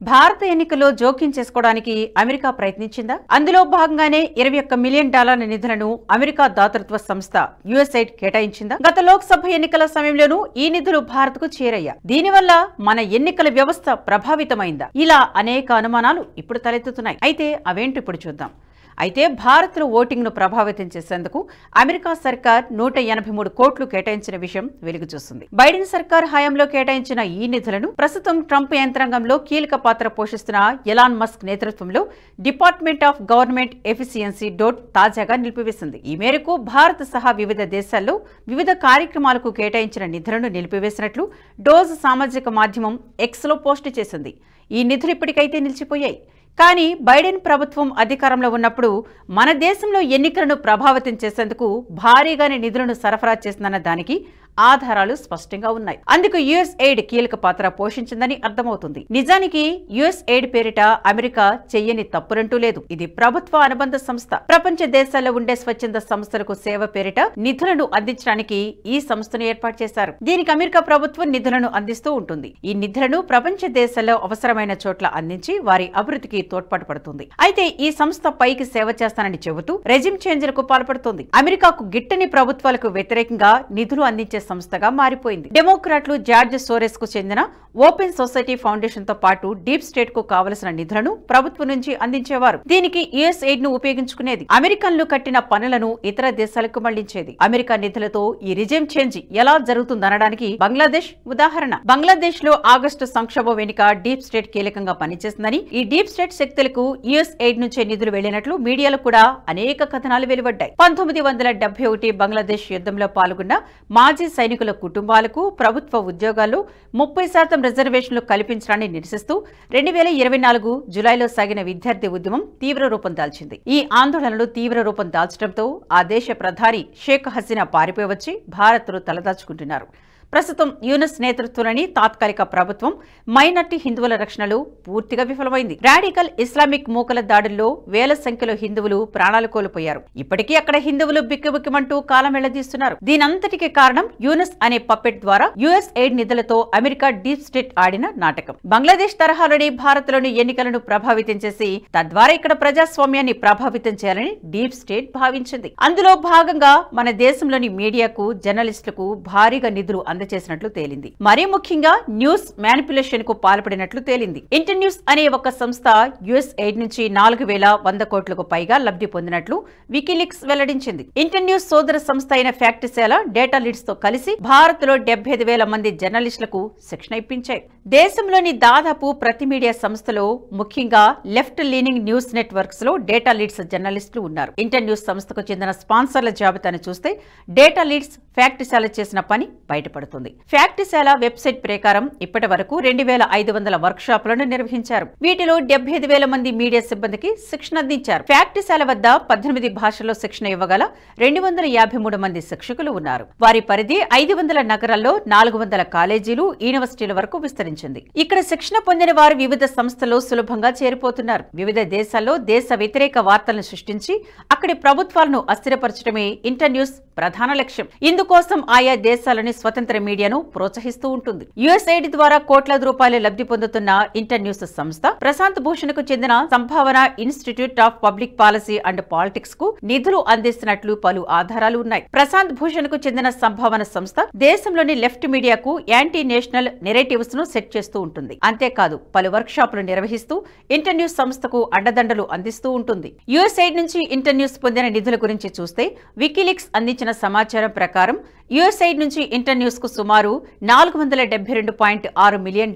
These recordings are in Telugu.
భారత ఎన్నికల్లో జోక్యం చేసుకోవడానికి అమెరికా ప్రయత్నించిందా? అందులో భాగంగానే $21 మిలియన్ నిధులను అమెరికా దాతృత్వ సంస్థ యుఎస్ఐడ్ కేటాయించిందా? గత లోక్సభ ఎన్నికల సమయంలోనూ ఈ నిధులు భారత్కు చేరయ్యా. దీనివల్ల మన ఎన్నికల వ్యవస్థ ప్రభావితమైందా? ఇలా అనేక అనుమానాలు ఇప్పుడు తలెత్తుతున్నాయి. అయితే అవేంటి ఇప్పుడు చూద్దాం. అయితే భారత్లో ఓటింగ్ను ప్రభావితం చేసేందుకు అమెరికా సర్కార్ 183 కోట్లు కేటాయించిన విషయం వెలుగు చూస్తుంది. బైడెన్ సర్కార్ హయాంలో కేటాయించిన ఈ నిధులను ప్రస్తుతం ట్రంప్ యంత్రాంగంలో కీలక పాత్ర పోషిస్తున్న ఎలాన్ మస్క్ నేతృత్వంలో డిపార్ట్మెంట్ ఆఫ్ గవర్నమెంట్ ఎఫిషియన్సీ తాజాగా నిలిపివేసింది. ఈ మేరకు భారత్ సహా వివిధ దేశాల్లో వివిధ కార్యక్రమాలకు కేటాయించిన నిధులను నిలిపివేసినట్లు డోజ్ సామాజిక మాధ్యమం ఎక్స్లో పోస్టు చేసింది. ఈ నిధులు ఇప్పటికైతే నిలిచిపోయాయి. కానీ బైడెన్ ప్రభుత్వం అధికారంలో ఉన్నప్పుడు మన దేశంలో ఎన్నికలను ప్రభావితం చేసేందుకు భారీగానే నిధులను సరఫరా చేసిందన్న దానికి ఆధారాలు స్పష్టంగా ఉన్నాయి. అందుకు యుఎస్ఐడ్ కీలక పాత్ర పోషించిందని అర్థమవుతుంది. నిజానికి యుఎస్ఐడ్ పేరిట అమెరికా చెయ్యని తప్పులంటూ లేదు. ఇది ప్రభుత్వ అనుబంధ సంస్థ. ప్రపంచ దేశాల్లో ఉండే స్వచ్ఛంద సంస్థలకు సేవ పేరిట నిధులను అందించడానికి ఈ సంస్థను ఏర్పాటు చేశారు. దీనికి అమెరికా ప్రభుత్వం నిధులను అందిస్తూ ఉంటుంది. ఈ నిధులను ప్రపంచ దేశాల్లో అవసరమైన చోట్ల అందించి వారి అభివృద్ధికి తోడ్పాటు పడుతుంది. అయితే ఈ సంస్థ పైకి సేవ చేస్తానని చెబుతూ రెజిమ్ చేంజ్లకు పాల్పడుతోంది. అమెరికాకు గిట్టని ప్రభుత్వాలకు వ్యతిరేకంగా నిధులు అందించే సంస్థగా మారిపోయింది. డెమోక్రాట్లు జార్జ్ సోరెస్ కు చెందిన ఓపెన్ సొసైటీ ఫౌండేషన్ తో పాటు డీప్ స్టేట్ కు కావలసిన నిధులను ప్రభుత్వం నుంచి అందించేవారు. దీనికి యుఎస్ఐడ్ ను ఉపయోగించుకునేది. అమెరికన్లు కట్టిన పనులను ఇతర దేశాలకు మళ్లించేది. అమెరికా నిధులతో ఈ రిజిమ్ చేంజ్ ఎలా జరుగుతుందనడానికి బంగ్లాదేశ్ ఉదాహరణ. బంగ్లాదేశ్ లో ఆగస్టు సంక్షోభం వెనుక డీప్ స్టేట్ కీలకంగా పనిచేస్తుందని, ఈ డీప్ స్టేట్ శక్తులకు యుఎస్ఐడ్ నుంచే నిధులు వెళ్లినట్లు మీడియాలో కూడా అనేక కథనాలు వెలువడ్డాయి. 1971 బంగ్లాదేశ్ యుద్ధంలో పాల్గొన్న మాజీ సైనికుల కుటుంబాలకు ప్రభుత్వ ఉద్యోగాల్లో 30% రిజర్వేషన్లు కల్పించడాన్ని నిరసిస్తూ 2024 జులైలో సాగిన విద్యార్థి ఉద్యమం తీవ్ర రూపం దాల్చింది. ఈ ఆందోళనలు తీవ్ర రూపం దాల్చడంతో ఆ దేశ ప్రధాని షేక్ హసీనా పారిపోయి వచ్చి భారత్లో తలదాచుకుంటున్నారు. ప్రస్తుతం యూనస్ నేతృత్వంలోని తాత్కాలిక ప్రభుత్వం మైనార్టీ హిందువుల రక్షణలో పూర్తిగా విఫలమైంది. రాడికల్ ఇస్లామిక్ మూకల దాడుల్లో వేల సంఖ్యలో హిందువులు ప్రాణాలు కోల్పోయారు. ఇప్పటికీ అక్కడ హిందువులు బిక్కుబిక్కుమంటూ కాలం వెళ్లదీస్తున్నారు. దీనంతటికీ కారణం యూనస్ అనే పప్పెట్ ద్వారా యుఎస్ఐడ్ నిధులతో అమెరికా డీప్ స్టేట్ ఆడిన నాటకం. బంగ్లాదేశ్ తరహాలోని భారత్లోని ఎన్నికలను ప్రభావితం చేసి తద్వారా ఇక్కడ ప్రజాస్వామ్యాన్ని ప్రభావితం చేయాలని డీప్ స్టేట్ భావించింది. అందులో భాగంగా మన దేశంలోని మీడియాకు, జర్నలిస్టులకు భారీగా నిధులు చేసినట్లు తేలింది. మరీ ముఖ్యంగా న్యూస్ మ్యానిపులేషన్ కు పాల్పడినట్లు తేలింది. ఇంటర్న్యూస్ అనే ఒక సంస్థ యుఎస్ఐడ్ నుంచి 4100 కోట్లకు పైగా లబ్ధి పొందినట్లు వికీలీక్స్ వెల్లడించింది. ఇంటర్న్యూస్ సోదర సంస్థ అయిన ఫ్యాక్ట్సేల డేటా లీడ్స్ తో కలిసి భారత్ లో 75,000 మంది జర్నలిస్టులకు శిక్షణ ఇప్పించాయి. దేశంలోని దాదాపు ప్రతి మీడియా సంస్థలో, ముఖ్యంగా లెఫ్ట్ లీనింగ్ న్యూస్ నెట్వర్క్స్ లో డేటా లీడ్స్ జర్నలిస్టులు ఉన్నారు. ఇంటర్న్యూస్ సంస్థకు చెందిన స్పాన్సర్ల జాబితాను చూస్తే డేటా లీడ్స్ ఫ్యాక్ట్సేల చేసిన పని బయటపడుతుంది. ఫ్యాక్ట్సేల వెబ్సైట్ ప్రకారం ఇప్పటి వరకు 2500 వర్క్ షాపులను నిర్వహించారు. వీటిలో 75,000 మంది మీడియా సిబ్బందికి శిక్షణ అందించారు. ఫ్యాక్ట్సేల వద్ద 18 భాషల్లో శిక్షణ ఇవ్వగల 253 మంది శిక్షకులు ఉన్నారు. వారి పరిధి 500 నగరాల్లో 400 కాలేజీలు, యూనివర్సిటీల వరకు విస్తరించింది. ఇక్కడ శిక్షణ పొందిన వారు వివిధ సంస్థల్లో సులభంగా చేరిపోతున్నారు. వివిధ దేశాల్లో దేశ వ్యతిరేక వార్తలను సృష్టించి అక్కడి ప్రభుత్వాలను అస్థిరపరచడమే ఇంటర్న్యూస్ ప్రధాన లక్ష్యం. ఇందుకోసం ఆయా దేశాలని స్వతంత్ర మీడియాను ప్రోత్సహిస్తూ ఉంటుంది. యుఎస్ఐడి ద్వారా కోట్లాది రూపాయల లబ్ధి పొందుతున్న ఇంటర్న్యూస్ సంస్థ ప్రశాంత్ భూషణ్ కు చెందిన Sambhaavna Institute of Public Policy and Politics కు నిధులు అందిస్తున్నట్లు పలు ఆధారాలు ఉన్నాయి. ప్రశాంత్ భూషణ్ కు చెందిన సంభావన సంస్థ దేశంలోని లెఫ్ట్ మీడియాకు యాంటీ నేషనల్ నెరేటివ్స్ ను సెట్ చేస్తూ ఉంటుంది. అంతేకాదు పలు వర్క్ షాపులు నిర్వహిస్తూ ఇంటర్న్యూస్ సంస్థకు అండదండలు అందిస్తూ ఉంటుంది. యుఎస్ఐడి నుంచి ఇంటర్న్యూస్ పొందిన నిధుల గురించి చూస్తే వికీలీక్స్ అందించిన సమాచారం ప్రకారం యుఎస్ఐడ్ నుంచి ఇంటర్న్యూస్ కు సుమారు $472.6 మిలియన్,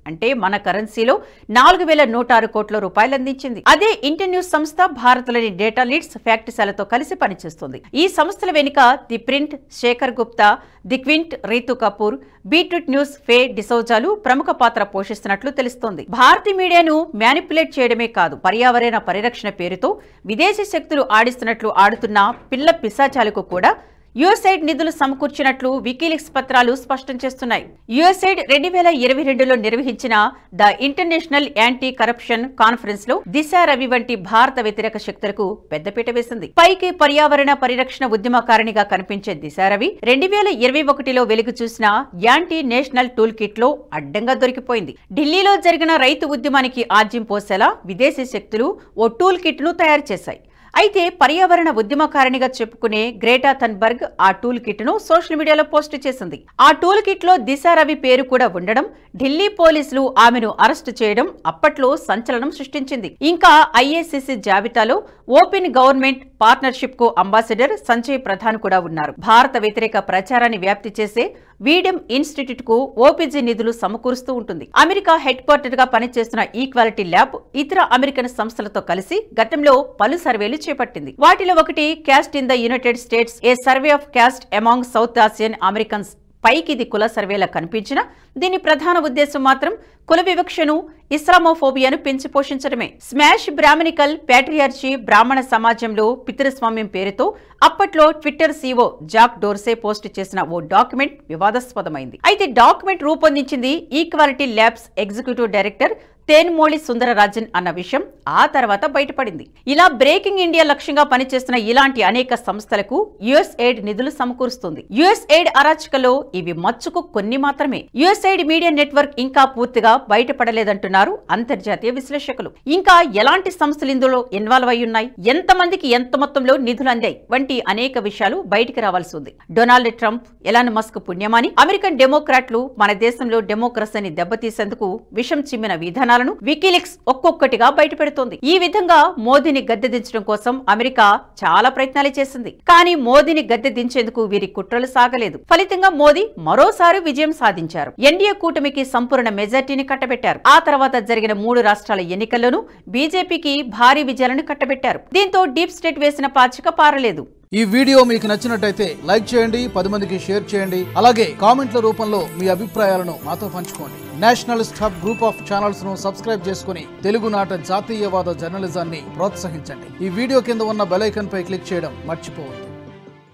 అంటే మన కరెన్సీలో 4106 కోట్ల రూపాయలు అందించింది. అదే ఇంటర్న్యూస్ సంస్థ భారత్లోని డేటా లీడ్స్ ఫ్యాక్ట్సేలతో కలిసి పనిచేస్తుంది. ఈ సంస్థల వెనుక the Print, Shekhar Gupta, the Quint, Ritu Kapoor, Beetroot News, Faye డిసౌజాలు ప్రముఖ పాత్ర పోషిస్తున్నట్లు తెలుస్తోంది. భారతీయ మీడియాను మ్యానిపులేట్ చేయడమే కాదు, పర్యావరణ పరిరక్షణ పేరుతో విదేశీ శక్తులు ఆడిస్తున్నట్లు ఆడుతున్న పిల్ల పిశాచాలకు కూడా యుఎస్ఐడ్ నిధులు సమకూర్చినట్లు వికీలీక్స్ పత్రాలు స్పష్టం చేస్తున్నాయి. యుఎస్ఐడ్ 2022లో నిర్వహించిన the international anti corruption conference లో దిశ రవి వంటి భారత వ్యతిరేక శక్తులకు పెద్దపీట వేసింది. పైకి పర్యావరణ పరిరక్షణ ఉద్యమకారిణిగా కనిపించే దిశ రవి 2021లో వెలుగు చూసిన యాంటీ నేషనల్ టూల్ కిట్ లో అడ్డంగా దొరికిపోయింది. ఢిల్లీలో జరిగిన రైతు ఉద్యమానికి ఆజ్యం పోసేలా విదేశీ శక్తులు ఓ టూల్ కిట్ ను తయారు చేశాయి. అయితే పర్యావరణ ఉద్యమకారిణిగా చెప్పుకునే గ్రేటా థన్బర్గ్ ఆ టూల్ కిట్ ను సోషల్ మీడియాలో పోస్ట్ చేసింది. ఆ టూల్ కిట్ లో దిశ రవి పేరు కూడా ఉండడం, ఢిల్లీ పోలీసులు ఆమెను అరెస్టు చేయడం అప్పట్లో సంచలనం సృష్టించింది. ఇంకా ఐఏసీసీ జాబితాలో ఓపెన్ గవర్నమెంట్ పార్ట్నర్షిప్ కు అంబాసిడర్ సంజయ్ ప్రధాన్ కూడా ఉన్నారు. భారత వ్యతిరేక ప్రచారాన్ని వ్యాప్తి చేసే వీడెం ఇన్స్టిట్యూట్ కు ఓపీజీ నిధులు సమకూరుస్తూ ఉంటుంది. అమెరికా హెడ్ క్వార్టర్ గా పనిచేస్తున్న ఈక్వాలిటీ ల్యాబ్ ఇతర అమెరికన్ సంస్థలతో కలిసి గతంలో పలు సర్వేలు చేపట్టింది. వాటిలో ఒకటి caste in the United states, A survey of caste among south Asian Americans. పైకి ఇది కుల సర్వేలా కనిపించినా దీని ప్రధాన ఉద్దేశం మాత్రం కుల వివక్షను, ఇస్లామోఫోబియాను పెంచి పోషించడమే. స్మాష్ బ్రాహ్మణికల్ ప్యాట్రియార్చీ, బ్రాహ్మణ సమాజంలో పితృస్వామ్యం పేరుతో అప్పట్లో Twitter CEO Jack Dorsey post చేసిన ఓ డాక్యుమెంట్ వివాదాస్పదమైంది. అయితే డాక్యుమెంట్ రూపొందించింది Equality Labs executive director Thenmozhi Soundararajan అన్న విషయం ఆ తర్వాత బయటపడింది. ఇలా బ్రేకింగ్ ఇండియా లక్ష్యంగా పనిచేస్తున్న ఇలాంటి అనేక సంస్థలకు యుఎస్ఐడ్ నిధులు సమకూరుస్తుంది. యుఎస్ఐడ్ అరాచకలో ఇవి మచ్చుకు కొన్ని మాత్రమే. యుఎస్ఐడ్ మీడియా నెట్వర్క్ ఇంకా పూర్తిగా బయటపడలేదంటున్నారు అంతర్జాతీయ విశ్లేషకులు. ఇంకా ఎలాంటి సంస్థలు ఇందులో ఇన్వాల్వ్ అయి ఉన్నాయి, ఎంతమందికి ఎంత మొత్తంలో నిధులు అందాయి వంటి అనేక విషయాలు బయటికి రావాల్సి ఉంది. డొనాల్డ్ ట్రంప్, ఎలాన్ మస్క్ పుణ్యమాని అమెరికన్ డెమోక్రాట్లు మన దేశంలో డెమోక్రసీని దెబ్బతీసేందుకు విషం చిమ్మిన విధానాలను వికీలీక్స్ ఒక్కొక్కటిగా బయటపెడుతోంది. ఈ విధంగా మోదీని గద్దె దించడం కోసం అమెరికా చాలా ప్రయత్నాలు చేసింది. కానీ మోదీని గద్దె దించేందుకు వీరి కుట్రలు సాగలేదు. ఫలితంగా మోదీ మరోసారి విజయం సాధించారు. ఎన్డీఏ కూటమికి సంపూర్ణ మెజార్టీని కట్టబెట్టారు. ఆ తర్వాత జరిగిన 3 రాష్ట్రాల ఎన్నికల్లోనూ బీజేపీకి భారీ విజయాలను కట్టబెట్టారు. దీంతో డీప్ స్టేట్ వేసిన పాచిక పారలేదు. ఈ వీడియో మీకు నచ్చినట్టయితే లైక్ చేయండి, 10 మందికి షేర్ చేయండి. అలాగే కామెంట్ల రూపంలో మీ అభిప్రాయాలను మాతో పంచుకోండి. Nationalist hub group of channels ను సబ్స్క్రైబ్ చేసుకుని తెలుగునాట జాతీయవాద జర్నలిజాన్ని ప్రోత్సహించండి. ఈ వీడియో కింద ఉన్న బెల్ ఐకాన్ పై క్లిక్ చేయడం మర్చిపోవద్దు.